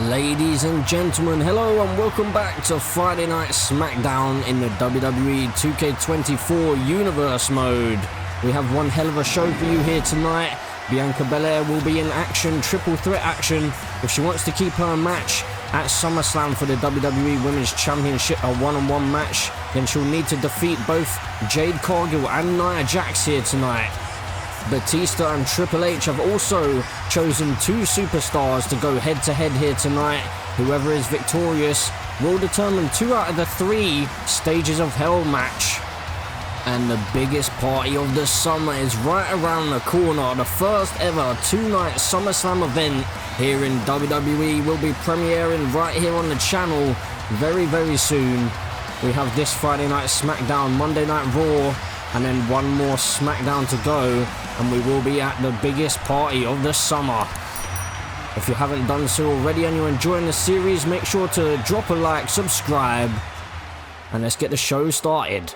Ladies and gentlemen, hello and welcome back to Friday Night SmackDown in the WWE 2K24 Universe mode. We have one hell of a show for you here tonight. Bianca Belair will be in action, triple threat action. If she wants to keep her match at SummerSlam for the WWE Women's Championship, a one-on-one match, then she'll need to defeat both Jade, Cargill and Nia Jax here tonight. Batista and Triple H have also chosen two superstars to go head-to-head here tonight. Whoever is victorious will determine 2 out of the 3 stages of Hell match. And the biggest party of the summer is right around the corner. The first ever 2-night SummerSlam event here in WWE will be premiering right here on the channel very, very soon. We have this Friday Night SmackDown, Monday Night Raw, and then one more SmackDown to go, and we will be at the biggest party of the summer. If you haven't done so already and you're enjoying the series, make sure to drop a like, subscribe, and let's get the show started.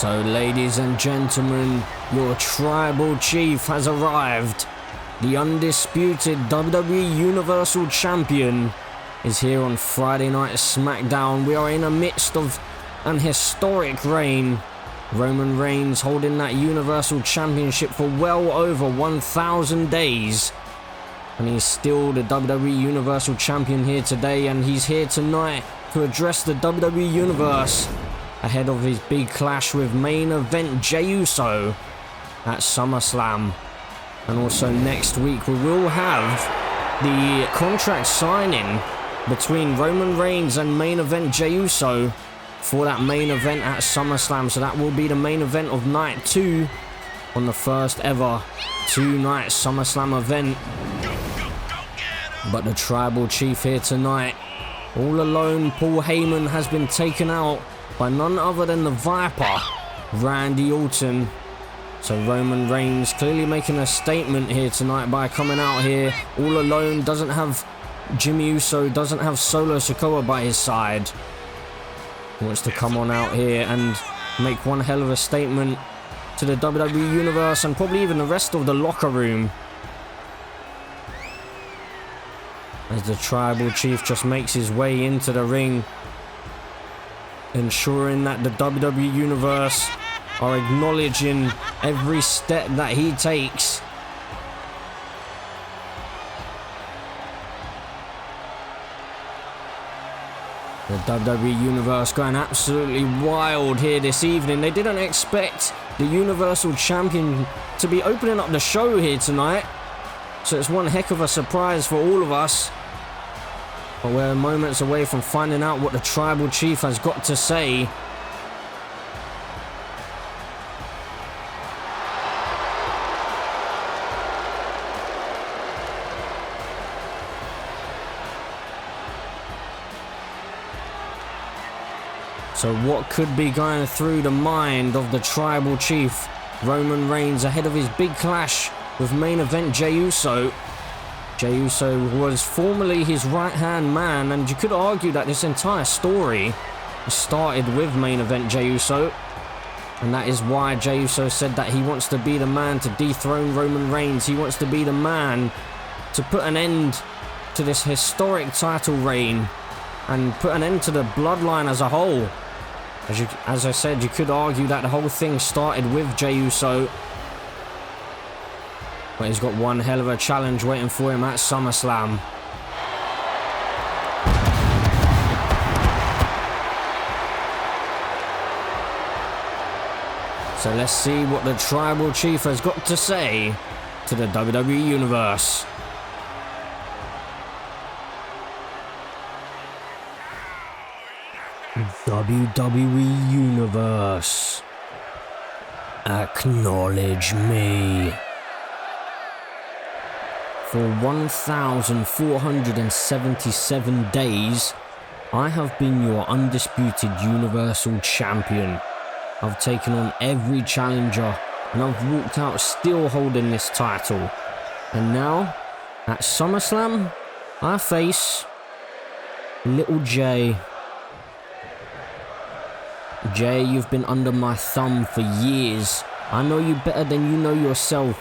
So, ladies and gentlemen, your tribal chief has arrived. The undisputed WWE Universal Champion is here on Friday Night SmackDown. We are in the midst of an historic reign. Roman Reigns holding that Universal Championship for well over 1,000 days. And he's still the WWE Universal Champion here today, and he's here tonight to address the WWE Universe ahead of his big clash with main event Jey Uso at SummerSlam. And also next week we will have the contract signing between Roman Reigns and main event Jey Uso for that main event at SummerSlam. So that will be the main event of night 2 on the first ever 2-night SummerSlam event. But the tribal chief here tonight, all alone, Paul Heyman has been taken out by none other than the Viper, Randy Orton. So Roman Reigns clearly making a statement here tonight by coming out here all alone. Doesn't have Jimmy Uso, doesn't have Solo Sikoa by his side. He wants to come on out here and make one hell of a statement to the WWE Universe and probably even the rest of the locker room. As the tribal chief just makes his way into the ring, ensuring that the WWE Universe are acknowledging every step that he takes. The WWE Universe going absolutely wild here this evening. They didn't expect the Universal Champion to be opening up the show here tonight, so it's one heck of a surprise for all of us. But we're moments away from finding out what the tribal chief has got to say. So what could be going through the mind of the tribal chief, Roman Reigns, ahead of his big clash with main event Jey Uso? Jey Uso was formerly his right-hand man, and you could argue that this entire story started with main event Jey Uso. And that is why Jey Uso said that he wants to be the man to dethrone Roman Reigns. He wants to be the man to put an end to this historic title reign and put an end to the bloodline as a whole. As I said, you could argue that the whole thing started with Jey Uso. But he's got one hell of a challenge waiting for him at SummerSlam. So let's see what the Tribal Chief has got to say to the WWE Universe. WWE Universe, acknowledge me. For 1,477 days, I have been your undisputed Universal Champion. I've taken on every challenger and I've walked out still holding this title. And now, at SummerSlam, I face Little Jay. Jay, you've been under my thumb for years. I know you better than you know yourself.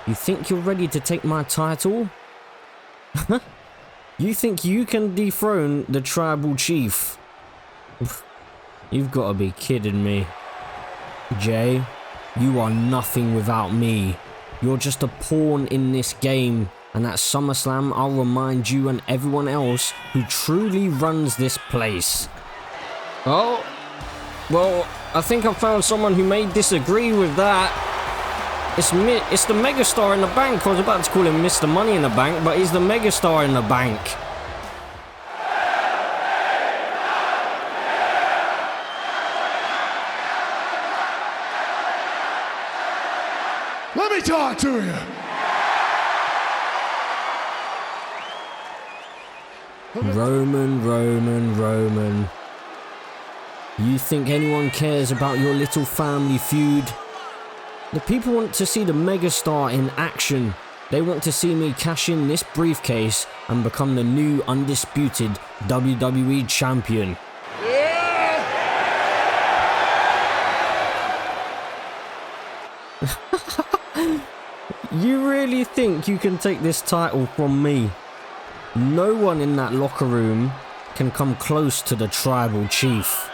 You think you're ready to take my title? You think you can dethrone the Tribal Chief? You've got to be kidding me. Jay, you are nothing without me. You're just a pawn in this game. And at SummerSlam, I'll remind you and everyone else who truly runs this place. Oh, well, I think I found someone who may disagree with that. It's the megastar in the bank. I was about to call him Mr. Money in the Bank, but he's the megastar in the bank. Let me talk to you. Roman. You think anyone cares about your little family feud? The people want to see the megastar in action. They want to see me cash in this briefcase and become the new undisputed WWE champion. Yeah. You really think you can take this title from me? No one in that locker room can come close to the Tribal Chief.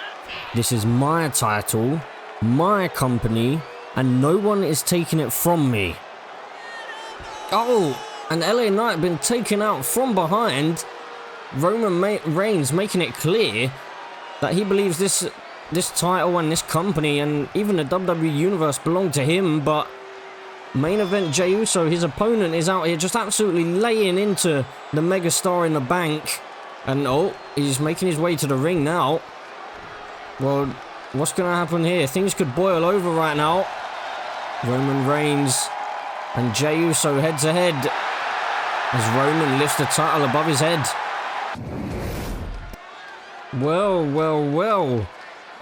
This is my title, my company, and no one is taking it from me. Oh, and LA Knight been taken out from behind. Roman Reigns making it clear that he believes this title and this company and even the WWE Universe belong to him, but main event Jey Uso, his opponent, is out here just absolutely laying into the megastar in the bank. And oh, he's making his way to the ring now. Well, what's going to happen here? Things could boil over right now. Roman Reigns and Jey Uso head to head as Roman lifts the title above his head. Well.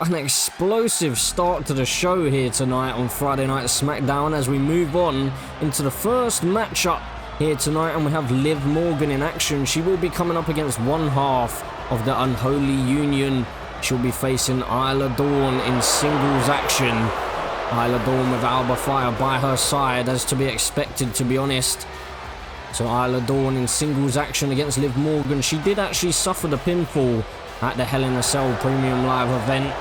An explosive start to the show here tonight on Friday Night SmackDown as we move on into the first matchup here tonight, and we have Liv Morgan in action. She will be coming up against one half of the Unholy Union. She'll be facing Isla Dawn in singles action. Isla Dawn with Alba Fire by her side, as to be expected, to be honest. So Isla Dawn in singles action against Liv Morgan. She did actually suffer the pinfall at the Hell in a Cell Premium Live event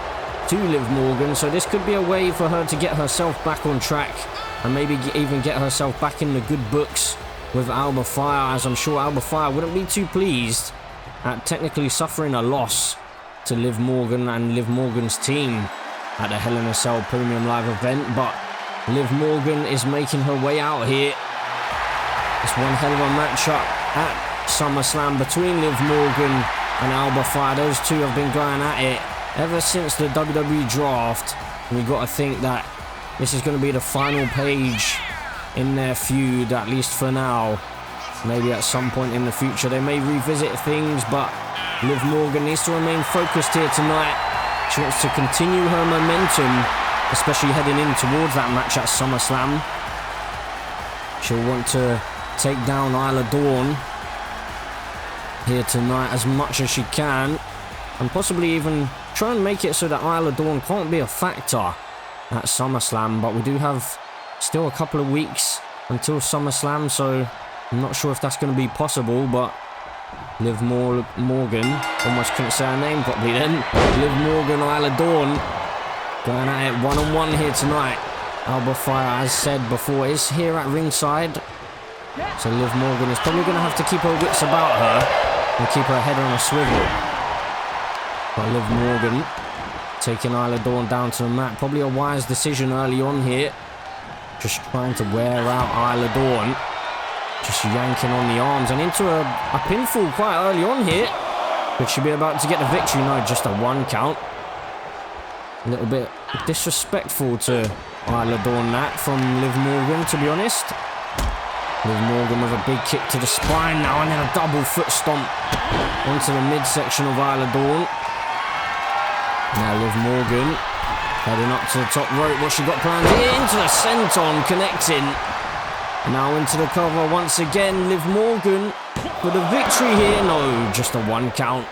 to Liv Morgan, so this could be a way for her to get herself back on track and maybe even get herself back in the good books with Alba Fire, as I'm sure Alba Fire wouldn't be too pleased at technically suffering a loss to Liv Morgan and Liv Morgan's team at the Hell in a Cell Premium Live event. But Liv Morgan is making her way out here. It's one hell of a matchup at SummerSlam between Liv Morgan and Alba Fire. Those two have been going at it ever since the WWE draft. We've got to think that this is going to be the final page in their feud, at least for now. Maybe at some point in the future they may revisit things, but Liv Morgan needs to remain focused here tonight. She wants to continue her momentum, especially heading in towards that match at SummerSlam. She'll want to take down Isla Dawn here tonight as much as she can, and possibly even try and make it so that Isla Dawn can't be a factor at SummerSlam. But we do have still a couple of weeks until SummerSlam, so I'm not sure if that's going to be possible. But Liv Morgan, almost couldn't say her name properly then. Liv Morgan, Isla Dawn, going at it one-on-one here tonight. Alba Fire, as said before, is here at ringside. So Liv Morgan is probably going to have to keep her wits about her and keep her head on a swivel. But Liv Morgan Taking Isla Dawn down to the mat. Probably a wise decision early on here. Just trying to wear out Isla Dawn. Just yanking on the arms and into a pinfall quite early on here. Could she be about to get the victory? No, just a 1 count. A little bit disrespectful to Isla Dawn that from Liv Morgan, to be honest. Liv Morgan with a big kick to the spine now and then a double foot stomp onto the midsection of Isla Dawn. Now Liv Morgan heading up to the top rope. What she got planned here? Into the senton, connecting. Now into the cover once again. Liv Morgan for the victory here. No, just a 1 count.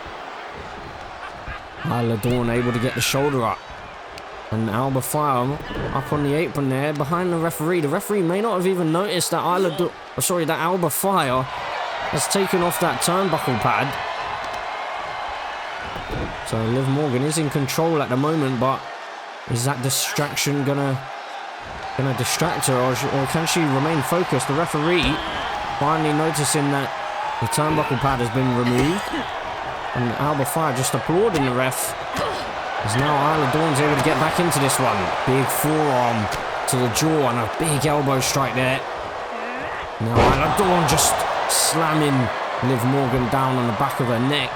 Isla Dawn able to get the shoulder up. And Alba Fire up on the apron there behind the referee. The referee may not have even noticed that that Alba Fire has taken off that turnbuckle pad. So Liv Morgan is in control at the moment, but is that distraction gonna distract her, or can she remain focused? The referee finally noticing that the turnbuckle pad has been removed, and Alba Fire just applauding the ref. As now Isla Dawn's able to get back into this one. Big forearm to the jaw and a big elbow strike there. Now Isla Dawn just slamming Liv Morgan down on the back of her neck.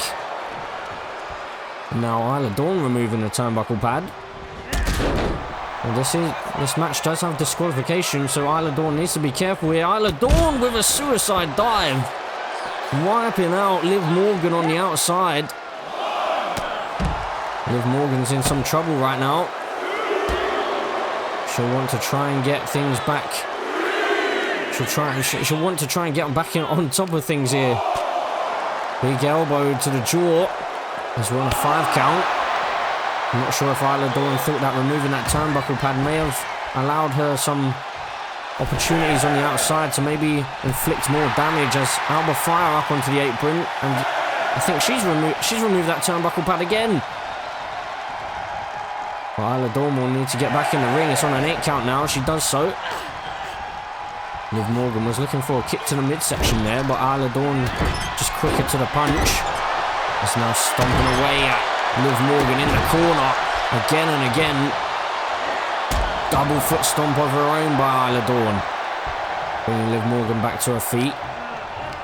And now Isla Dawn removing the turnbuckle pad. And this match does have disqualification, so Isla Dawn needs to be careful here. Isla Dawn with a suicide dive. Wiping out Liv Morgan on the outside. Liv Morgan's in some trouble right now. She'll want to try and get things back. She'll want to try and get back on top of things here. Big elbow to the jaw. As we're on a 5 count. I'm not sure if Isla Dawn thought that removing that turnbuckle pad may have allowed her some opportunities on the outside to maybe inflict more damage, as Alba Fire up onto the apron, and I think she's removed that turnbuckle pad again. Well, Isla Dawn will need to get back in the ring. It's on an 8 count now. She does so. Liv Morgan was looking for a kick to the midsection there, but Isla Dawn just quicker to the punch. It's now stomping away at Liv Morgan in the corner again and again. Double foot stomp of her own by Isla Dawn, bringing Liv Morgan back to her feet.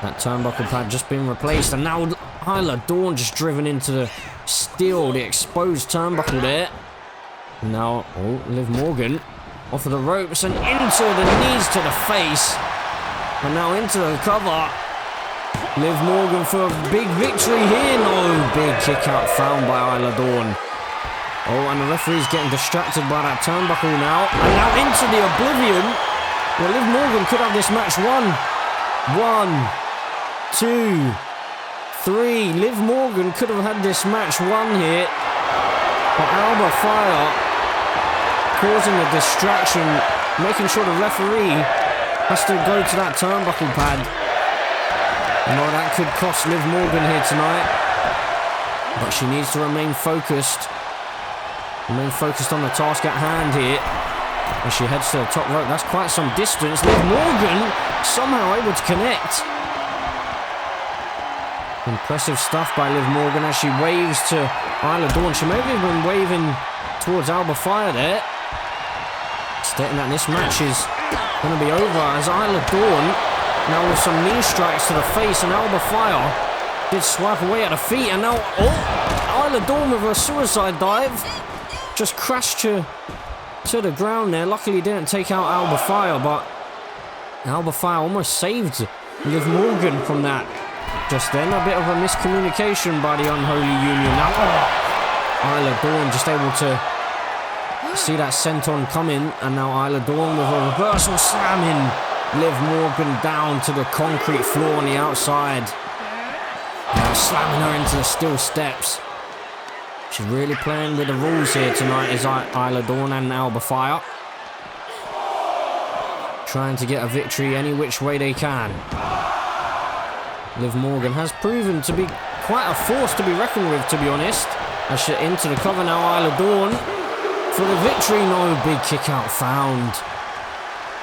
That turnbuckle pad just been replaced, and now Isla Dawn just driven into the steel, the exposed turnbuckle there. Now, Liv Morgan off of the ropes and into the knees to the face. And now into the cover. Liv Morgan for a big victory here. No, big kick out found by Isla Dawn. Oh, and the referee's getting distracted by that turnbuckle now. And now into the oblivion. Well, Liv Morgan could have this match won. 1, 2, 3. Liv Morgan could have had this match won here. But Alba Fire causing a distraction, making sure the referee has to go to that turnbuckle pad. No, that could cost Liv Morgan here tonight. But she needs to remain focused. Remain focused on the task at hand here. As she heads to the top rope. That's quite some distance. Liv Morgan somehow able to connect. Impressive stuff by Liv Morgan as she waves to Isla Dawn. She may have been waving towards Alba Fire there, stating that this match is going to be over, as Isla Dawn now with some knee strikes to the face, and Alba Fire did swipe away at the feet, and now Isla Dawn with a suicide dive just crashed her to the ground there. Luckily didn't take out Alba Fire, but Alba Fire almost saved Liv Morgan from that. Just then, a bit of a miscommunication by the unholy union. Now, Isla Dawn just able to see that senton coming, and now Isla Dawn with a reversal slamming Liv Morgan down to the concrete floor on the outside. Now slamming her into the steel steps. She's really playing with the rules here tonight, is Isla Dawn and Alba Fire. Trying to get a victory any which way they can. Liv Morgan has proven to be quite a force to be reckoned with, to be honest. As she's into the cover now, Isla Dawn for the victory. No, big kick out found.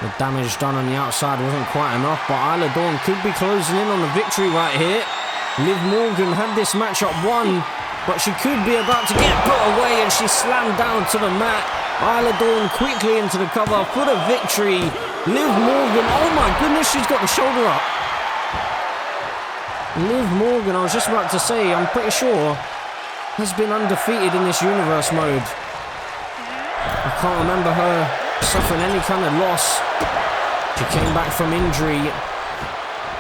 The damage done on the outside wasn't quite enough, but Isla Dawn could be closing in on the victory right here. Liv Morgan had this matchup won but she could be about to get put away, and she slammed down to the mat. Isla Dawn quickly into the cover for the victory. Liv Morgan, oh my goodness, she's got the shoulder up. Liv Morgan, I was just about to say, I'm pretty sure, has been undefeated in this universe mode. I can't remember her suffering any kind of loss. She came back from injury,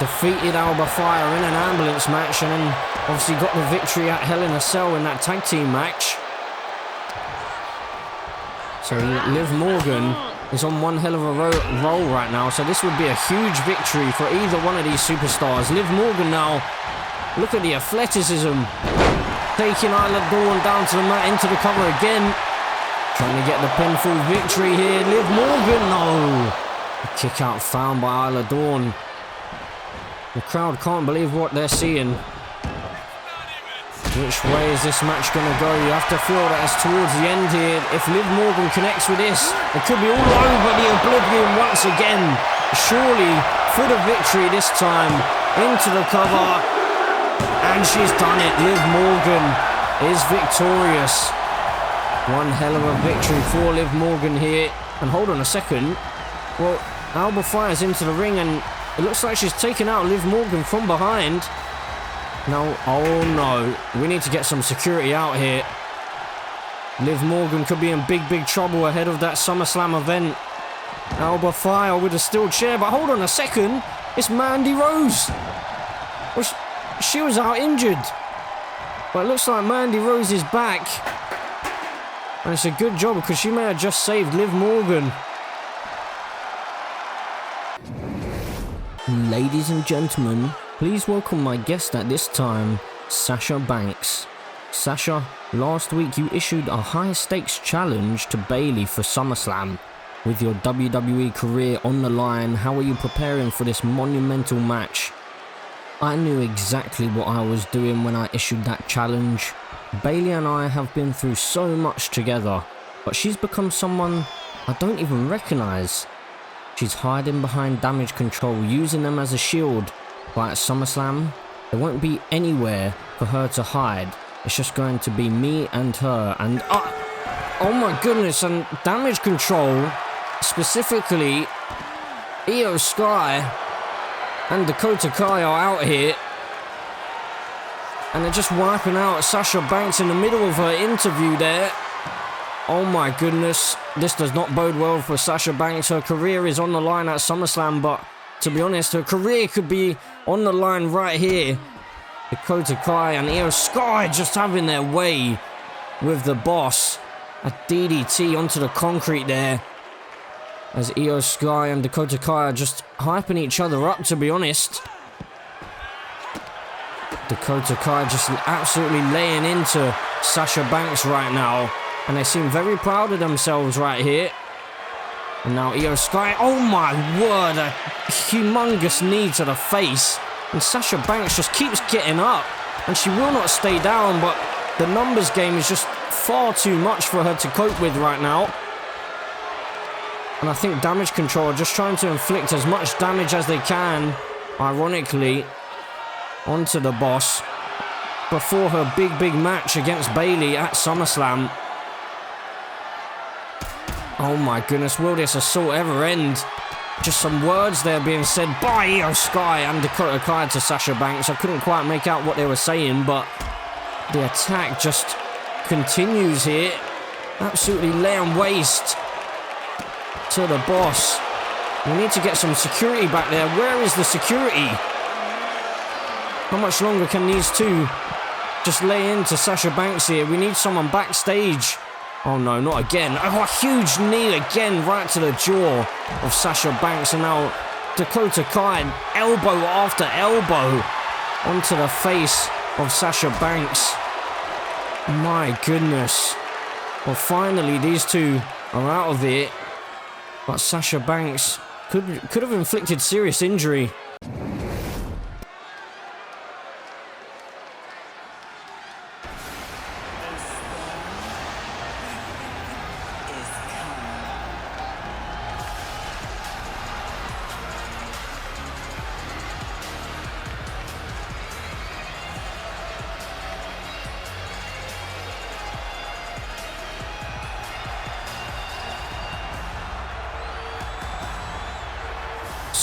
defeated Alba Fire in an ambulance match, and then obviously got the victory at Hell in a Cell in that tag team match. So Liv Morgan is on one hell of a roll right now, so this would be a huge victory for either one of these superstars. Liv Morgan now, look at the athleticism, taking Isla Dawn down to the mat, into the cover again, trying to get the pinfall victory here. Liv Morgan, no! A kick out found by Isla Dawn. The crowd can't believe what they're seeing. Which way is this match going to go? You have to feel that it's towards the end here. If Liv Morgan connects with this, it could be all over the Oblivion once again. Surely for the victory this time. Into the cover. And she's done it. Liv Morgan is victorious. One hell of a victory for Liv Morgan here. And hold on a second. Well, Alba Fire's into the ring, and it looks like she's taken out Liv Morgan from behind. Now, oh no, we need to get some security out here. Liv Morgan could be in big trouble ahead of that SummerSlam event. Alba Fire with a steel chair, but hold on a second, it's Mandy Rose. Well, she was out injured, but it looks like Mandy Rose is back. And it's a good job, because she may have just saved Liv Morgan. Ladies and gentlemen, please welcome my guest at this time, Sasha Banks. Sasha, last week you issued a high-stakes challenge to Bayley for SummerSlam. With your WWE career on the line, how are you preparing for this monumental match? I knew exactly what I was doing when I issued that challenge. Bayley and I have been through so much together, but she's become someone I don't even recognise. She's hiding behind Damage Control, using them as a shield. But at SummerSlam, there won't be anywhere for her to hide. It's just going to be me and her, and oh my goodness, and Damage Control, specifically Io Sky and Dakota Kai are out here, and they're just wiping out Sasha Banks in the middle of her interview there. Oh my goodness, this does not bode well for Sasha Banks. Her career is on the line at SummerSlam, but to be honest, her career could be on the line right here. Dakota Kai and Io Sky just having their way with the boss. A DDT onto the concrete there, as Io Sky and Dakota Kai are just hyping each other up, to be honest. Dakota Kai just absolutely laying into Sasha Banks right now, and they seem very proud of themselves right here. And now Io Sky, oh my word, a humongous knee to the face. And Sasha Banks just keeps getting up, and she will not stay down, but the numbers game is just far too much for her to cope with right now. And I think Damage Control are just trying to inflict as much damage as they can, ironically, onto the boss before her big match against Bayley at SummerSlam. Oh my goodness, will this assault ever end? Just some words there being said by Io Sky and Dakota Kai to Sasha Banks. I couldn't quite make out what they were saying, but the attack just continues here. Absolutely laying waste to the boss. We need to get some security back there. Where is the security? How much longer can these two just lay into Sasha Banks here? We need someone backstage. Oh no, not again. Oh, a huge knee again, right to the jaw of Sasha Banks. And now Dakota Kai, elbow after elbow onto the face of Sasha Banks. My goodness. Well, finally these two are out of it. But Sasha Banks could have inflicted serious injury.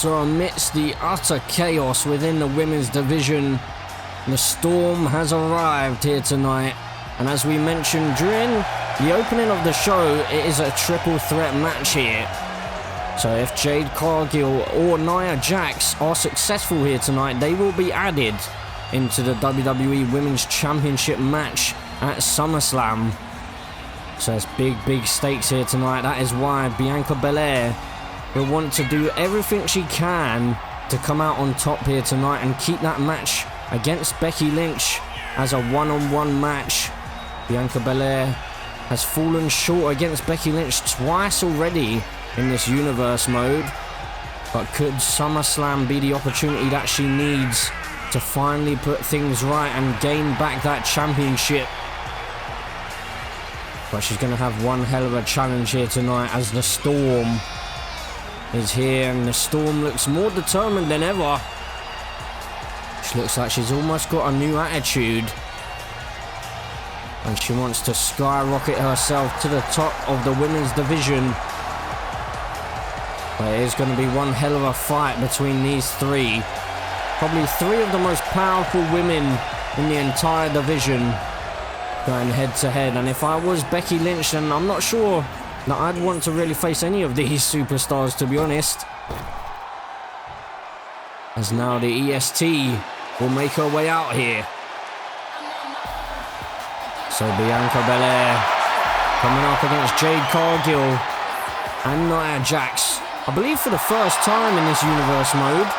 So amidst the utter chaos within the women's division, the Storm has arrived here tonight. And as we mentioned during the opening of the show, it is a triple threat match here. So if Jade Cargill or Nia Jax are successful here tonight, they will be added into the WWE Women's Championship match at SummerSlam. So it's big stakes here tonight. That is why Bianca Belair will want to do everything she can to come out on top here tonight and keep that match against Becky Lynch as a one-on-one match. Bianca Belair has fallen short against Becky Lynch twice already in this universe mode. But could SummerSlam be the opportunity that she needs to finally put things right and gain back that championship? But she's going to have one hell of a challenge here tonight as the Storm is here, and the Storm looks more determined than ever. She looks like she's almost got a new attitude, and she wants to skyrocket herself to the top of the women's division. But it is going to be one hell of a fight between these three. Probably three of the most powerful women in the entire division going head to head. And if I was Becky Lynch, then I'm not sure that I'd want to really face any of these superstars, to be honest. As now the EST will make her way out here. So Bianca Belair coming up against Jade Cargill and Nia Jax, I believe for the first time in this universe mode.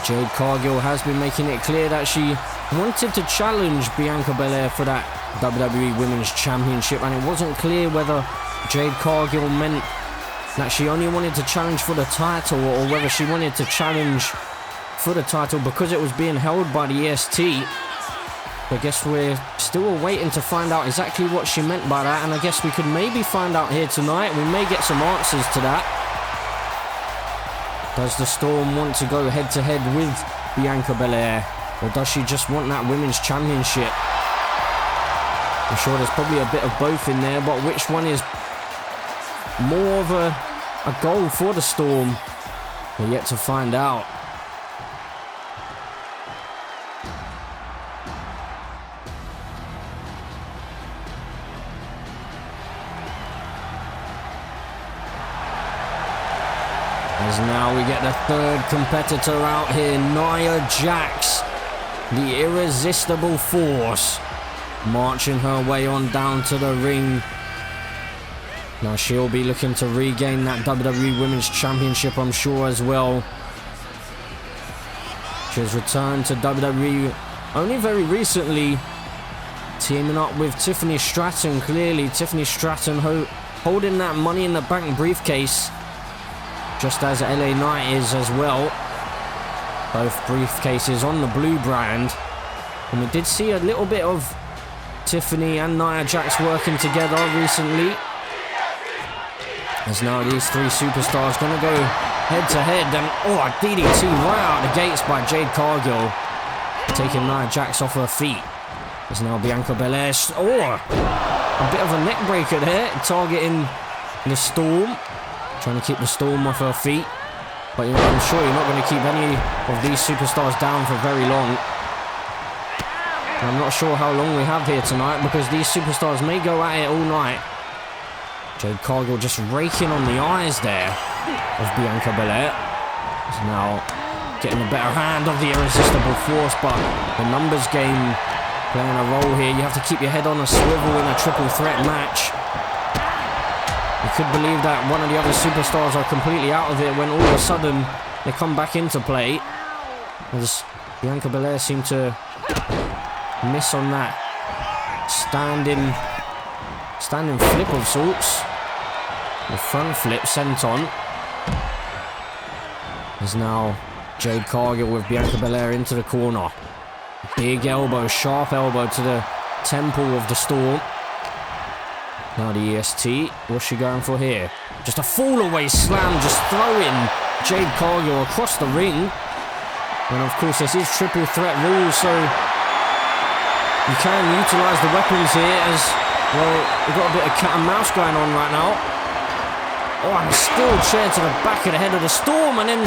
Jade Cargill has been making it clear that she wanted to challenge Bianca Belair for that WWE Women's Championship, and it wasn't clear whether Jade Cargill meant that she only wanted to challenge for the title or whether she wanted to challenge for the title because it was being held by the EST. I guess we're still waiting to find out exactly what she meant by that, and I guess we could maybe find out here tonight. We may get some answers to that. Does the Storm want to go head to head with Bianca Belair, or does she just want that Women's Championship? I'm sure there's probably a bit of both in there, but which one is more of a goal for the Storm? We're yet to find out. As now we get the third competitor out here, Nia Jax, the irresistible force, marching her way on down to the ring. Now she'll be looking to regain that WWE Women's Championship, I'm sure, as well. She has returned to WWE only very recently, teaming up with Tiffany Stratton. Clearly Tiffany Stratton holding that Money in the Bank briefcase, just as LA Knight is as well. Both briefcases on the blue brand. And we did see a little bit of Tiffany and Nia Jax working together recently. As now these three superstars going to go head to head. And a DDT right out the gates by Jade Cargill, taking Nia Jax off her feet. As now Bianca Belair, a bit of a neck breaker there, targeting the Storm. Trying to keep the Storm off her feet. But I'm sure you're not going to keep any of these superstars down for very long. And I'm not sure how long we have here tonight, because these superstars may go at it all night. Jade Cargill just raking on the eyes there of Bianca Belair. Is now getting a better hand of the irresistible force, but the numbers game playing a role here. You have to keep your head on a swivel in a triple threat match. You could believe that one of the other superstars are completely out of it when all of a sudden they come back into play. As Bianca Belair seemed to miss on that standing flip of sorts. The front flip sent on. As now Jade Cargill with Bianca Belair into the corner. Big elbow, sharp elbow to the temple of the Storm. Now the EST, what's she going for here? Just a fall-away slam, just throwing Jade Cargill across the ring. And of course this is triple threat rules, so you can utilise the weapons here as, well, we've got a bit of cat and mouse going on right now. Oh, and a steel chair to the back of the head of the Storm, and then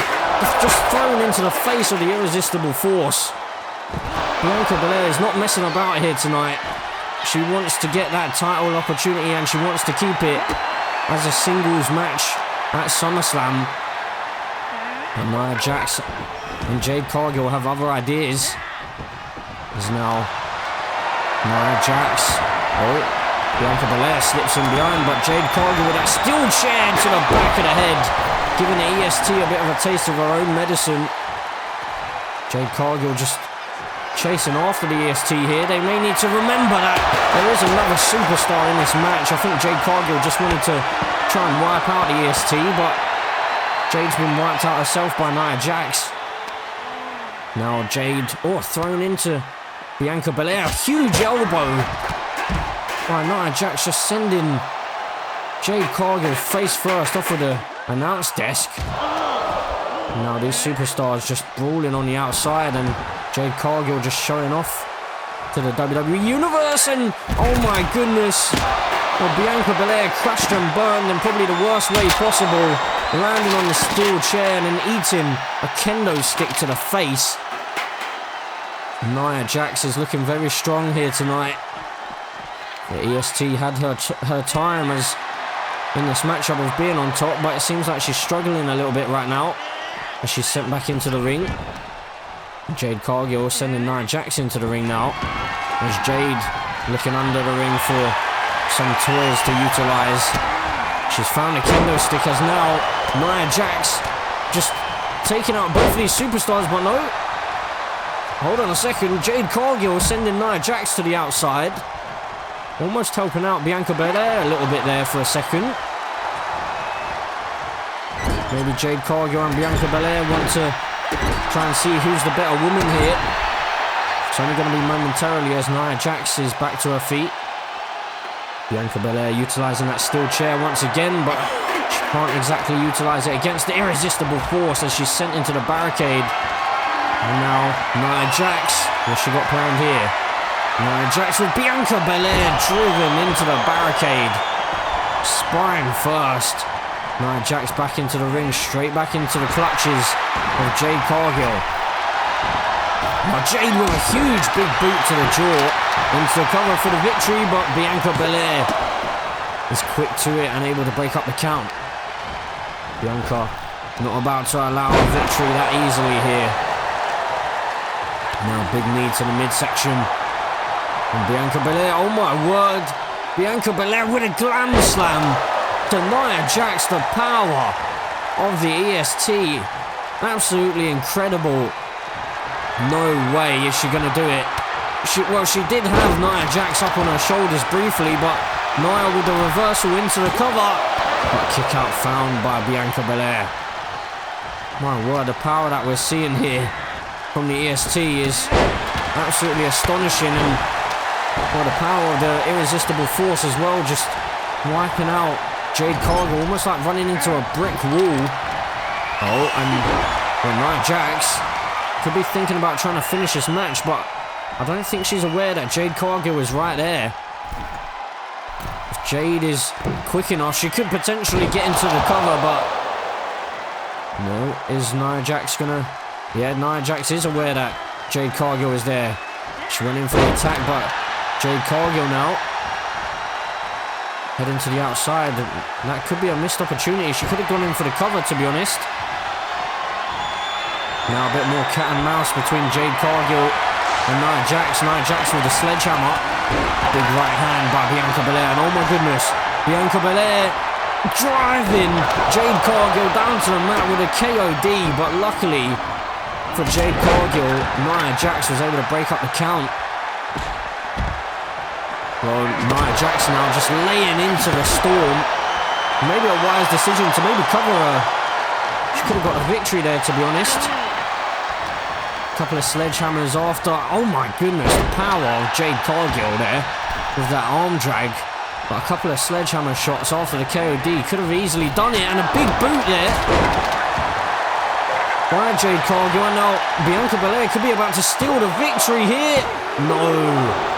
just thrown into the face of the Irresistible Force. Bianca Belair is not messing about here tonight. She wants to get that title opportunity, and she wants to keep it as a singles match at SummerSlam. And Nia Jax and Jade Cargill have other ideas. There's now Nia Jax. Oh, Bianca Belair slips in behind, but Jade Cargill with that steel chair to the back of the head, giving the EST a bit of a taste of her own medicine. Jade Cargill just chasing after the EST here. They may need to remember that there is another superstar in this match. I think Jade Cargill just wanted to try and wipe out the EST, but Jade's been wiped out herself by Nia Jax. Now Jade, thrown into Bianca Belair. Huge elbow by Nia Jax, just sending Jade Cargill face first off of the announce desk. And now these superstars just brawling on the outside, and Jade Cargill just showing off to the WWE Universe, and oh my goodness. Well, Bianca Belair crashed and burned in probably the worst way possible, landing on the steel chair and then eating a kendo stick to the face. Nia Jax is looking very strong here tonight. The EST had her time as in this matchup of being on top, but it seems like she's struggling a little bit right now as she's sent back into the ring. Jade Cargill sending Nia Jax into the ring now, as Jade looking under the ring for some toys to utilize. She's found a kendo stick, as now Nia Jax just taking out both of these superstars, but no. Hold on a second, Jade Cargill sending Nia Jax to the outside. Almost helping out Bianca Belair a little bit there for a second. Maybe Jade Cargill and Bianca Belair want to try and see who's the better woman here. It's only going to be momentarily as Nia Jax is back to her feet. Bianca Belair utilising that steel chair once again, but she can't exactly utilise it against the Irresistible Force as she's sent into the barricade. And now Nia Jax, what's she got planned here? Nia Jax with Bianca Belair driven into the barricade. Spine first. Nia Jax back into the ring, straight back into the clutches of Jade Cargill. Now Jade with a huge big boot to the jaw into the cover for the victory, but Bianca Belair is quick to it and able to break up the count. Bianca not about to allow a victory that easily here. Now big knee to the midsection. And Bianca Belair, oh my word, Bianca Belair with a glam slam to Nia Jax, the power of the EST. Absolutely incredible. No way is she going to do it. She did have Nia Jax up on her shoulders briefly, but Nia with the reversal into the cover. But kick out found by Bianca Belair. My word, the power that we're seeing here from the EST is absolutely astonishing, and well, the power of the Irresistible Force as well, just wiping out Jade Cargill, almost like running into a brick wall. Oh, and well, Nia Jax could be thinking about trying to finish this match, but I don't think she's aware that Jade Cargill is right there. If Jade is quick enough, she could potentially get into the cover, but no, is Nia Jax gonna... Yeah, Nia Jax is aware that Jade Cargill is there. She went in for the attack, but Jade Cargill now heading to the outside. That could be a missed opportunity. She could have gone in for the cover, to be honest. Now a bit more cat and mouse between Jade Cargill and Nia Jax. Nia Jax with a sledgehammer. Big right hand by Bianca Belair. And oh my goodness, Bianca Belair driving Jade Cargill down to the mat with a KOD. But luckily for Jade Cargill, Nia Jax was able to break up the count. Well, Nia Jax now just laying into the Storm. Maybe a wise decision to maybe cover her. She could have got a victory there, to be honest. A couple of sledgehammers after. Oh my goodness, the power of Jade Cargill there with that arm drag. But a couple of sledgehammer shots after the KOD. Could have easily done it, and a big boot there by Jade Cargill. And now Bianca Belair could be about to steal the victory here. No.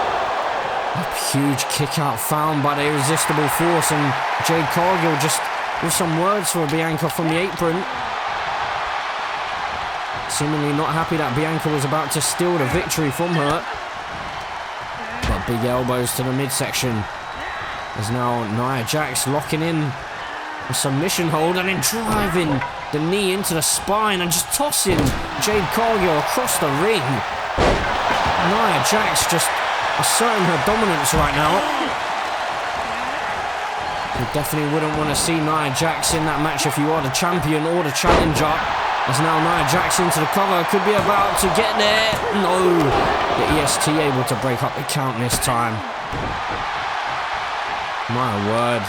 A huge kick out found by the Irresistible Force, and Jade Cargill just with some words for Bianca from the apron. Seemingly not happy that Bianca was about to steal the victory from her. But big elbows to the midsection. As now Nia Jax locking in a submission hold and then driving the knee into the spine and just tossing Jade Cargill across the ring. Nia Jax just asserting her dominance right now. You definitely wouldn't want to see Nia Jax in that match if you are the champion or the challenger. As now Nia Jax into the cover, could be about to get there. No, the EST able to break up the count this time. My word,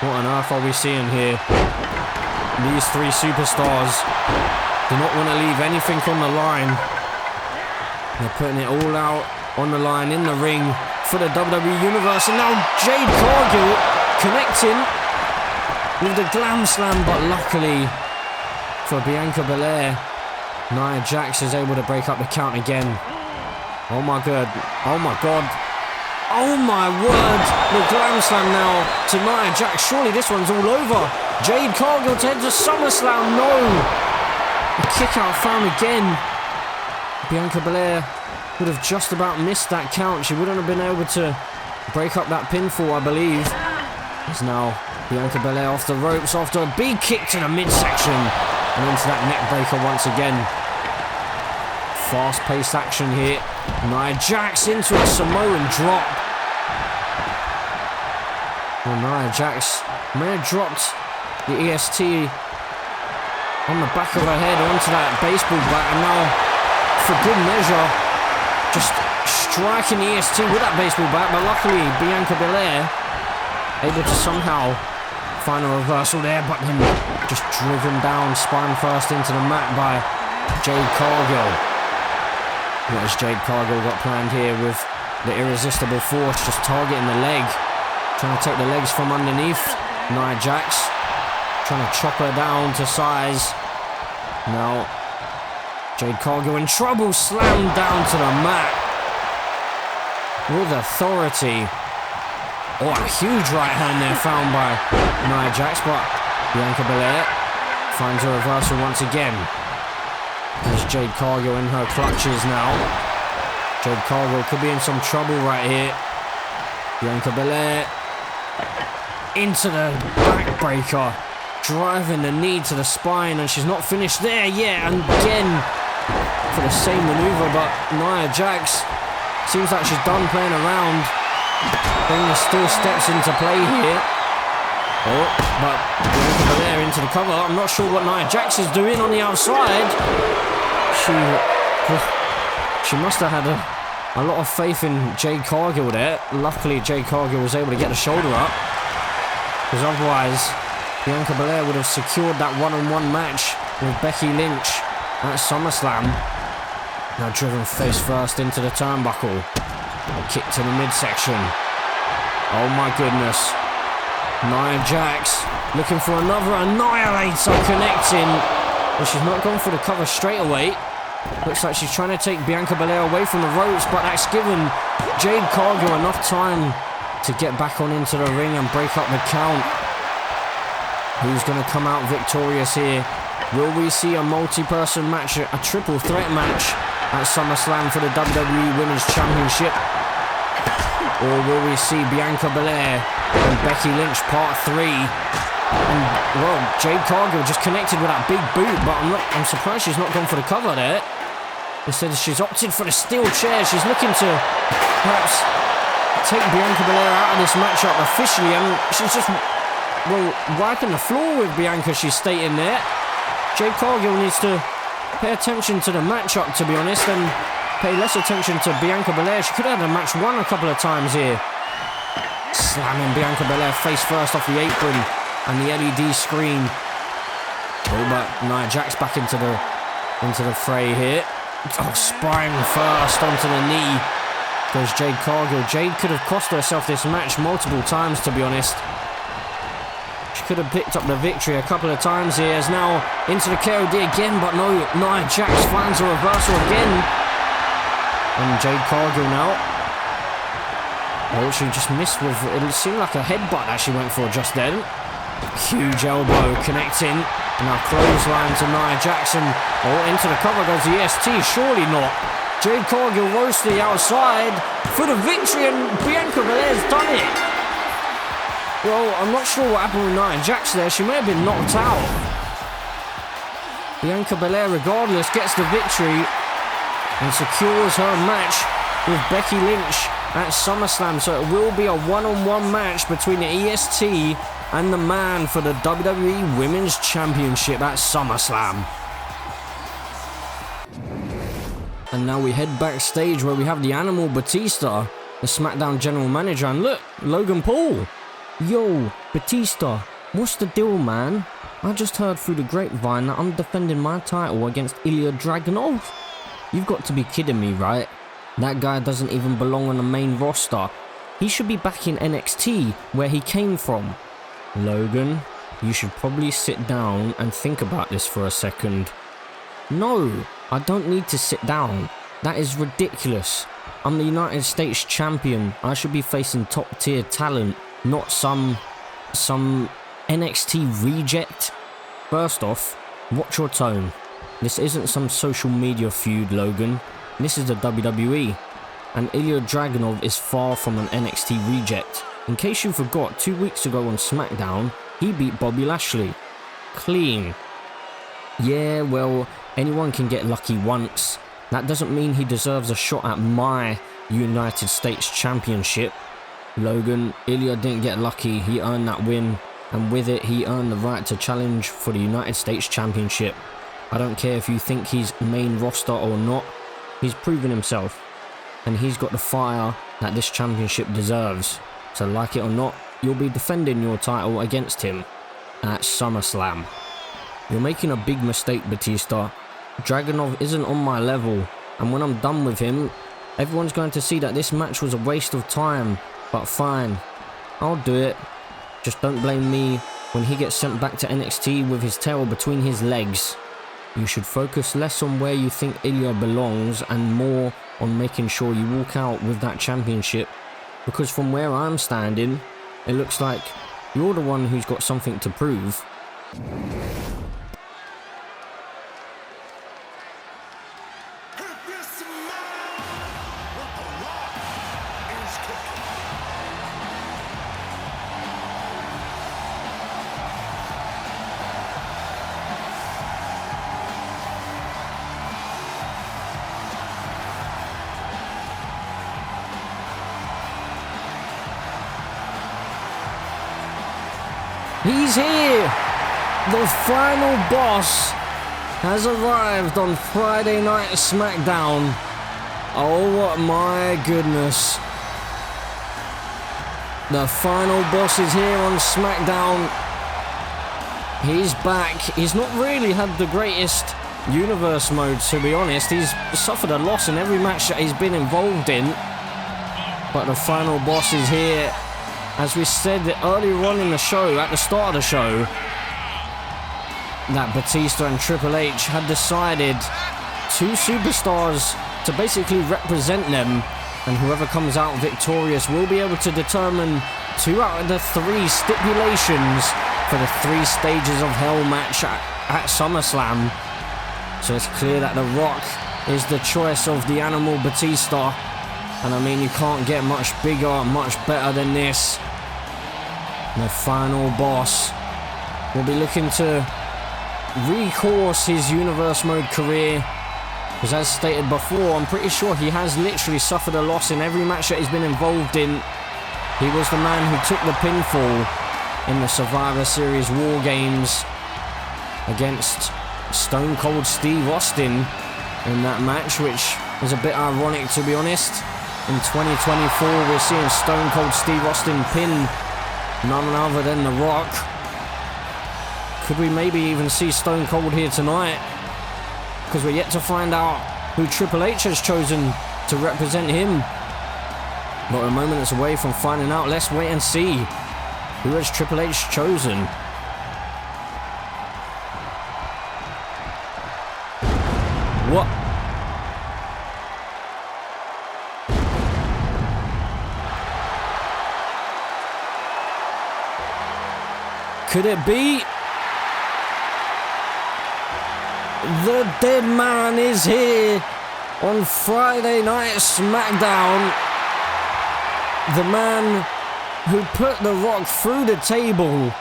what on earth are we seeing here? These three superstars do not want to leave anything on the line. They're putting it all out on the line in the ring for the WWE Universe. And now Jade Cargill connecting with the Glam Slam, but luckily for Bianca Belair, Nia Jax is able to break up the count again. Oh my god, oh my god. Oh my word, the Glam Slam now to Nia Jax. Surely this one's all over. Jade Cargill to head to SummerSlam. No, a kick out found again. Bianca Belair would have just about missed that count. She wouldn't have been able to break up that pinfall, I believe. As now Bianca Belair off the ropes after a big kick to the midsection and into that neck breaker once again. Fast-paced action here. Nia Jax into a Samoan drop. Well, Nia Jax may have dropped the EST on the back of her head onto that baseball bat, and now, for good measure, just striking the EST with that baseball bat, but luckily Bianca Belair able to somehow find a reversal there, but then just driven down spine first into the mat by Jade Cargill. What has Jade Cargill got planned here with the irresistible force, just targeting the leg, trying to take the legs from underneath Nia Jax, trying to chop her down to size. Now Jade Cargill in trouble, slammed down to the mat with authority. Oh, a huge right hand there found by Nia Jax, but Bianca Belair finds a reversal once again. There's Jade Cargill in her clutches now. Jade Cargill could be in some trouble right here. Bianca Belair into the backbreaker, driving the knee to the spine, and she's not finished there yet. And again for the same maneuver, but Nia Jax seems like she's done playing around. Bianca still steps into play here. Oh, but Bianca Belair into the cover. I'm not sure what Nia Jax is doing on the outside. She must have had a lot of faith in Jade Cargill there. Luckily, Jade Cargill was able to get the shoulder up, because otherwise Bianca Belair would have secured that one-on-one match with Becky Lynch at SummerSlam. Now driven face first into the turnbuckle. A kick to the midsection. Oh my goodness. Nia Jax looking for another annihilator, connecting. But she's not gone for the cover straight away. Looks like she's trying to take Bianca Belair away from the ropes, but that's given Jade Cargill enough time to get back on into the ring and break up the count. Who's going to come out victorious here? Will we see a multi-person match, a triple threat match at SummerSlam for the WWE Women's Championship? Or will we see Bianca Belair and Becky Lynch Part 3? And, well, Jade Cargill just connected with that big boot, but I'm surprised she's not gone for the cover there. Instead, she's opted for the steel chair. She's looking to perhaps take Bianca Belair out of this matchup officially, and she's just, well, wiping the floor with Bianca, she's stating there. Jade Cargill needs to pay attention to the matchup, to be honest, and pay less attention to Bianca Belair. She could have had a match won a couple of times here. Slamming Bianca Belair face first off the apron and the LED screen. Oh, but Nia Jax back into the fray here. Oh, spine first onto the knee goes Jade Cargill. Jade could have cost herself this match multiple times, to be honest. She could have picked up the victory a couple of times here. As now into the KOD again, but no, Nia Jax finds a reversal again. And Jade Cargill now. Oh, she just missed with, it seemed like a headbutt that she went for just then. Huge elbow connecting. Now clothesline to Nia Jackson. Oh, into the cover goes the EST. Surely not. Jade Cargill rose to the outside for the victory, and Bianca Belair's done it. Well, I'm not sure what happened with Nia Jax there. She may have been knocked out. Bianca Belair, regardless, gets the victory and secures her match with Becky Lynch at SummerSlam. So it will be a one-on-one match between the EST and the man for the WWE Women's Championship at SummerSlam. And now we head backstage where we have the Animal Batista, the SmackDown General Manager, and look, Logan Paul. Yo, Batista, what's the deal, man? I just heard through the grapevine that I'm defending my title against Ilya Dragunov. You've got to be kidding me, right? That guy doesn't even belong on the main roster. He should be back in NXT, where he came from. Logan, you should probably sit down and think about this for a second. No, I don't need to sit down. That is ridiculous. I'm the United States champion. I should be facing top tier talent, not some NXT reject. First off, watch your tone. This isn't some social media feud, Logan. This is the WWE. And Ilya Dragunov is far from an NXT reject. In case you forgot, 2 weeks ago on SmackDown, he beat Bobby Lashley. Clean. Yeah, well, anyone can get lucky once. That doesn't mean he deserves a shot at my United States Championship. Logan, Ilya didn't get lucky, he earned that win, and with it he earned the right to challenge for the United States Championship. I don't care if you think he's main roster or not, he's proven himself, and he's got the fire that this championship deserves. So like it or not, you'll be defending your title against him at SummerSlam. You're making a big mistake, Batista. Dragunov isn't on my level, and when I'm done with him, everyone's going to see that this match was a waste of time. But fine, I'll do it. Just don't blame me when he gets sent back to NXT with his tail between his legs. You should focus less on where you think Ilya belongs and more on making sure you walk out with that championship. Because from where I'm standing, it looks like you're the one who's got something to prove. He's here! The final boss has arrived on Friday Night SmackDown. Oh my goodness. The final boss is here on SmackDown. He's back. He's not really had the greatest universe mode, to be honest. He's suffered a loss in every match that he's been involved in. But the final boss is here. As we said earlier on in the show, at the start of the show, that Batista and Triple H had decided two superstars to basically represent them, and whoever comes out victorious will be able to determine 2 out of the 3 stipulations for the 3 stages of Hell match at SummerSlam. So it's clear that The Rock is the choice of the Animal Batista. And I mean, you can't get much bigger, much better than this. The final boss will be looking to recourse his universe mode career. Because as stated before, I'm pretty sure he has literally suffered a loss in every match that he's been involved in. He was the man who took the pinfall in the Survivor Series War Games against Stone Cold Steve Austin in that match, which is a bit ironic, to be honest. In 2024, we're seeing Stone Cold Steve Austin pin none other than The Rock. Could we maybe even see Stone Cold here tonight? Because we're yet to find out who Triple H has chosen to represent him. Not a moment that's away from finding out. Let's wait and see. Who has Triple H chosen? What? Could it be? The dead man is here on Friday Night SmackDown. The man who put The Rock through the table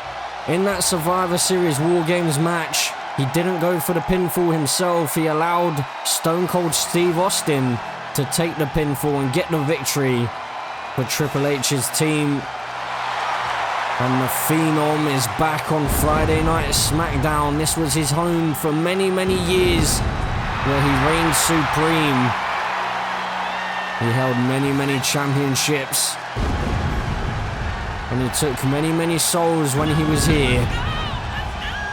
in that Survivor Series War Games match. He didn't go for the pinfall himself. He allowed Stone Cold Steve Austin to take the pinfall and get the victory for Triple H's team. And the Phenom is back on Friday Night SmackDown. This was his home for many, many years, where he reigned supreme. He held many, many championships. And he took many, many souls when he was here.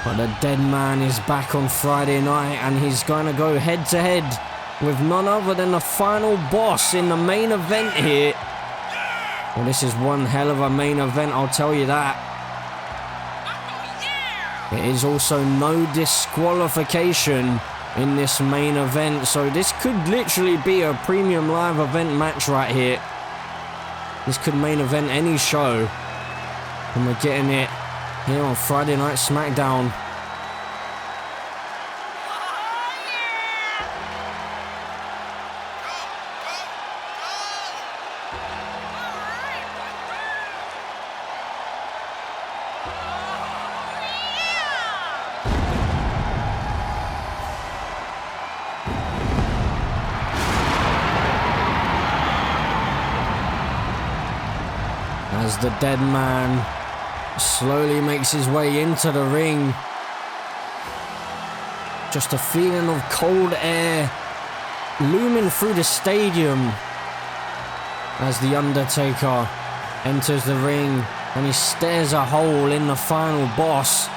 But the dead man is back on Friday night, and he's going to go head to head with none other than the final boss in the main event here. Well, this is one hell of a main event, I'll tell you that. It is also no disqualification in this main event, so this could literally be a premium live event match right here. This could main event any show, and we're getting it here on Friday Night SmackDown. As the dead man slowly makes his way into the ring, just a feeling of cold air looming through the stadium as the Undertaker enters the ring and he stares a hole in the final boss.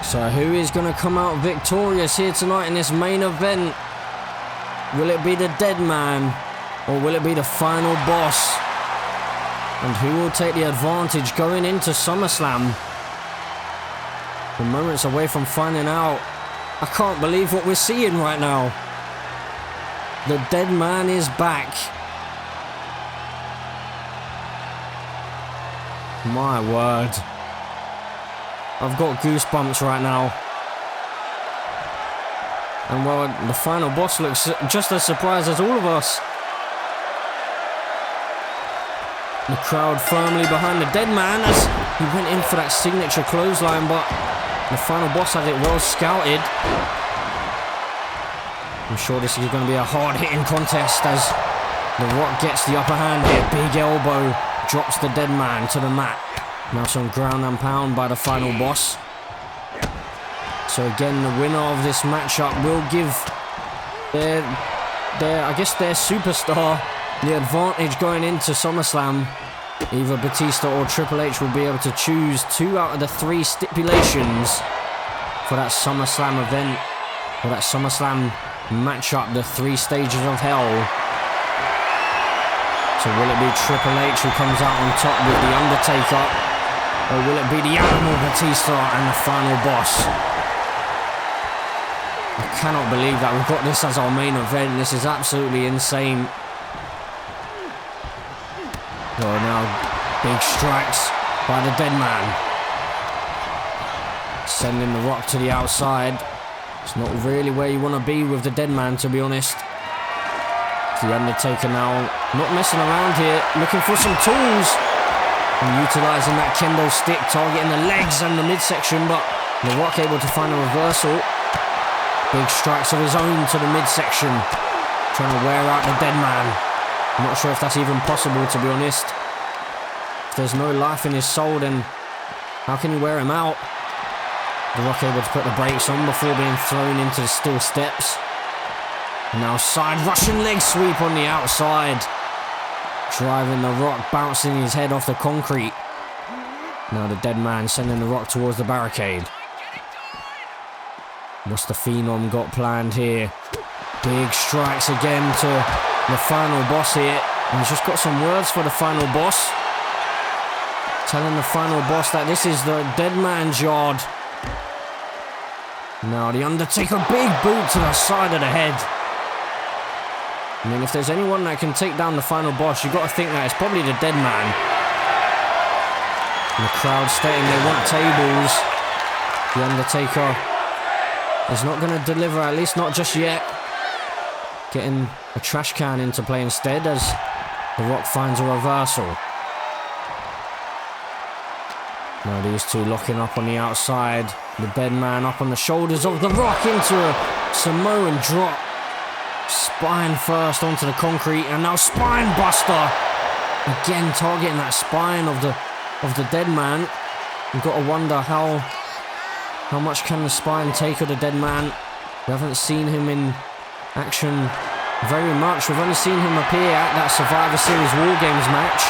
So who is going to come out victorious here tonight in this main event? Will it be the dead man, or will it be the final boss? And who will take the advantage going into SummerSlam? We're moments away from finding out. I can't believe what we're seeing right now. The dead man is back. My word. I've got goosebumps right now. And well, the final boss looks just as surprised as all of us. The crowd firmly behind the dead man as he went in for that signature clothesline, but the final boss had it well scouted. I'm sure this is going to be a hard-hitting contest as The Rock gets the upper hand here. Big elbow drops the dead man to the mat. Now some ground and pound by the final boss. So again, the winner of this matchup will give their superstar the advantage going into SummerSlam. Either Batista or Triple H will be able to choose 2 out of the 3 stipulations for that SummerSlam event, or that SummerSlam matchup, the 3 stages of hell. So will it be Triple H who comes out on top with the Undertaker? Or will it be the Animal Batista and the final boss? I cannot believe that we've got this as our main event. This is absolutely insane. Oh, now big strikes by the dead man. Sending The Rock to the outside. It's not really where you want to be with the dead man, to be honest. The Undertaker now not messing around here, looking for some tools. And utilising that kendo stick, targeting the legs and the midsection, but The Rock able to find a reversal. Big strikes of his own to the midsection, trying to wear out the dead man. I'm not sure if that's even possible, to be honest. If there's no life in his soul, then how can you wear him out? The Rock able to put the brakes on before being thrown into the steel steps. And now side Russian leg sweep on the outside. Driving The Rock, bouncing his head off the concrete. Now the dead man sending The Rock towards the barricade. What's the Phenom got planned here? Big strikes again to the final boss here. And he's just got some words for the final boss. Telling the final boss that this is the dead man's yard. Now the Undertaker, big boot to the side of the head. I mean, if there's anyone that can take down the final boss, you've got to think that it's probably the Dead Man. And the crowd stating they want tables. The Undertaker is not going to deliver, at least not just yet. Getting a trash can into play instead as The Rock finds a reversal. Now these two locking up on the outside. The Dead Man up on the shoulders of The Rock into a Samoan drop. Spine first onto the concrete, and now spine buster. Again targeting that spine of the Dead Man. You've got to wonder how much can the spine take of the Dead Man. We haven't seen him in action very much. We've only seen him appear at that Survivor Series War Games match.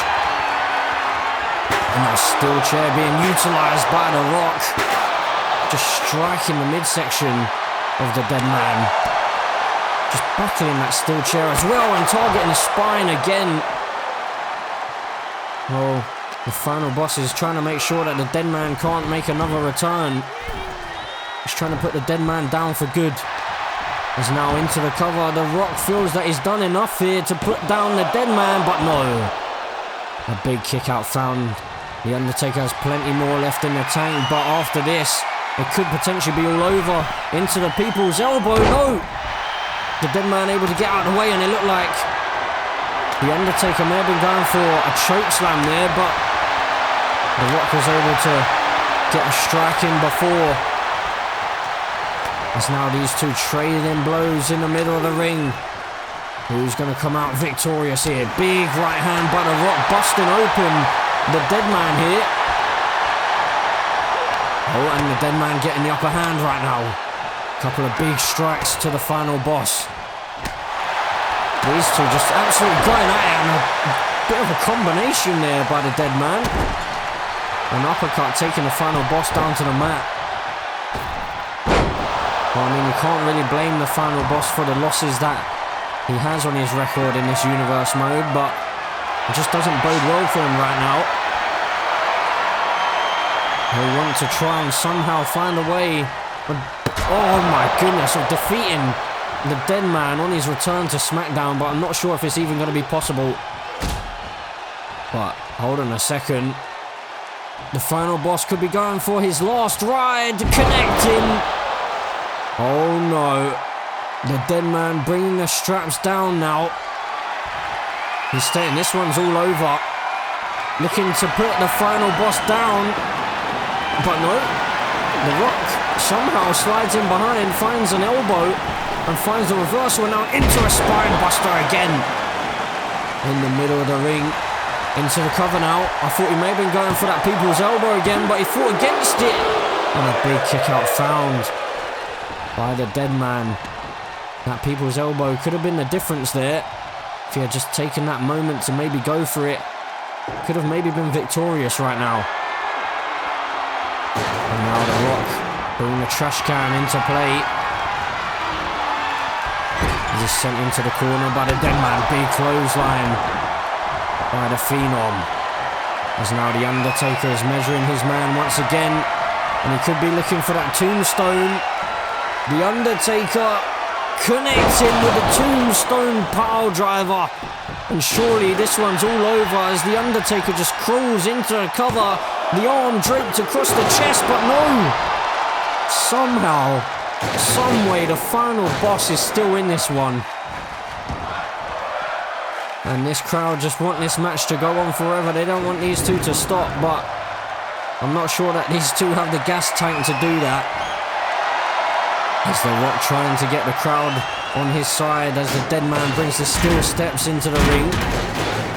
And that steel chair being utilised by The Rock. Just striking the midsection of the Dead Man. Just buckling that steel chair as well and targeting the spine again. Well, the final boss is trying to make sure that the Dead Man can't make another return. He's trying to put the Dead Man down for good. He's now into the cover. The Rock feels that he's done enough here to put down the Dead Man, but no. A big kick out found. The Undertaker has plenty more left in the tank, but after this, it could potentially be all over. Into the people's elbow. No! The Dead Man able to get out of the way, and it looked like the Undertaker may have been going for a choke slam there, but The Rock was able to get a strike in before. As now these two trading blows in the middle of the ring. Who's going to come out victorious here? Big right hand by The Rock, busting open the Dead Man here. Oh, and the Dead Man getting the upper hand right now. Couple of big strikes to the final boss. These two just absolutely going at it, and a bit of a combination there by the Dead Man. An uppercut taking the final boss down to the mat. Well, I mean, you can't really blame the final boss for the losses that he has on his record in this universe mode, but it just doesn't bode well for him right now. He'll want to try and somehow find a way, oh my goodness, of defeating the Dead Man on his return to SmackDown, but I'm not sure if it's even going to be possible. But hold on a second. The final boss could be going for his last ride, connecting. Oh no. The Dead Man bringing the straps down now. He's staying, this one's all over. Looking to put the final boss down. But no. The Rock somehow slides in behind, finds an elbow, and finds a reversal, and now into a spine buster again. In the middle of the ring. Into the cover now. I thought he may have been going for that people's elbow again, but he fought against it. And a big kick out found by the Dead Man. That people's elbow could have been the difference there. If he had just taken that moment to maybe go for it, could have maybe been victorious right now. And now The Rock bringing the trash can into play. He's sent into the corner by the Dead Man. Big clothesline by the Phenom. As now the Undertaker is measuring his man once again, and he could be looking for that tombstone. The Undertaker connecting with the tombstone pile driver, and surely this one's all over as the Undertaker just crawls into the cover, the arm draped across the chest, but no! Somehow, some way, the final boss is still in this one. And this crowd just want this match to go on forever. They don't want these two to stop, but I'm not sure that these two have the gas tank to do that. As The Rock trying to get the crowd on his side as the Dead Man brings the steel steps into the ring.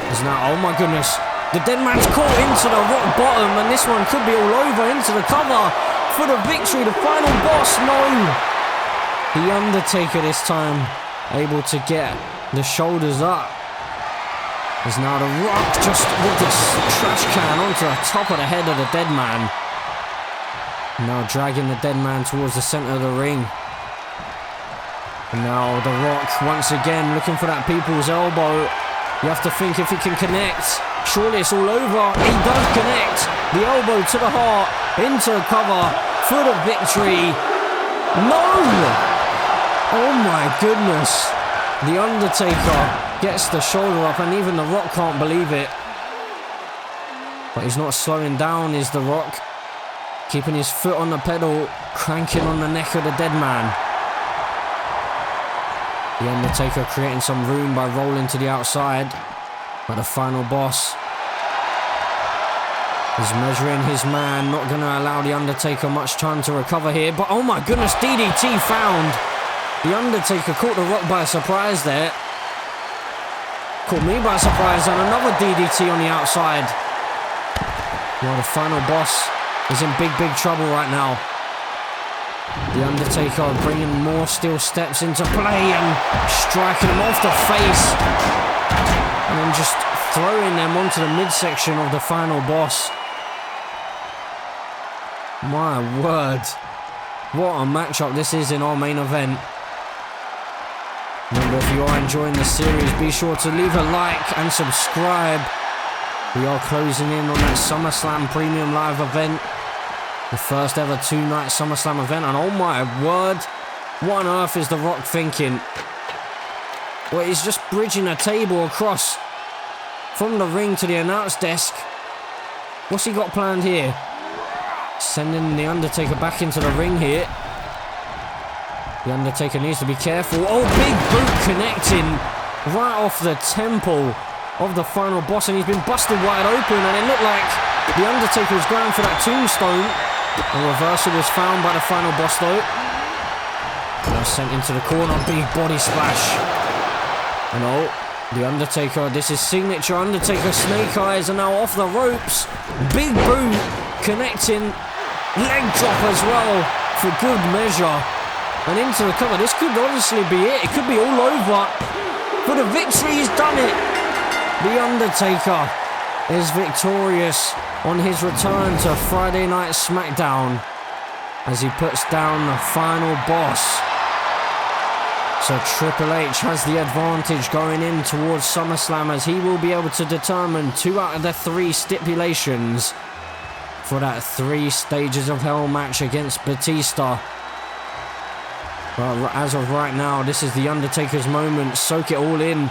As now, oh my goodness, the Dead Man's caught into the rock bottom, and this one could be all over, into the cover for the victory, the final boss. No! The Undertaker this time able to get the shoulders up. As now The Rock just with this trash can onto the top of the head of the Dead Man. Now dragging the Dead Man towards the center of the ring. And now The Rock once again looking for that people's elbow. You have to think if he can connect, surely it's all over. He does connect. The elbow to the heart, into the cover for the victory. No! Oh my goodness. The Undertaker gets the shoulder up and even The Rock can't believe it. But he's not slowing down, is The Rock. Keeping his foot on the pedal, cranking on the neck of the dead man. The Undertaker creating some room by rolling to the outside. But the final boss is measuring his man, not going to allow The Undertaker much time to recover here. But oh my goodness, DDT found. The Undertaker caught The Rock by surprise there. Caught me by surprise, and another DDT on the outside. Well, the final boss is in big trouble right now. The Undertaker bringing more steel steps into play and striking him off the face. And then just throwing them onto the midsection of the final boss. My word. What a matchup this is in our main event. Remember, if you are enjoying the series, be sure to leave a like and subscribe. We are closing in on that SummerSlam Premium Live event. The first ever 2-night SummerSlam event. And oh my word, what on earth is The Rock thinking? Well, he's just bridging a table across from the ring to the announce desk. What's he got planned here? Sending The Undertaker back into the ring here. The Undertaker needs to be careful. Oh, big boot connecting right off the temple of the final boss, and he's been busted wide open, and it looked like The Undertaker was going for that tombstone. A reversal was found by the final boss though. Now sent into the corner, big body splash. And oh, The Undertaker, this is signature Undertaker snake eyes, and now off the ropes. Big boot connecting, leg drop as well for good measure. And into the cover. This could honestly be it. It could be all over. For the victory, he's done it. The Undertaker is victorious on his return to Friday Night SmackDown as he puts down the final boss. So Triple H has the advantage going in towards SummerSlam, as he will be able to determine 2 out of the 3 stipulations for that 3 Stages of Hell match against Batista. But as of right now, this is The Undertaker's moment. Soak it all in.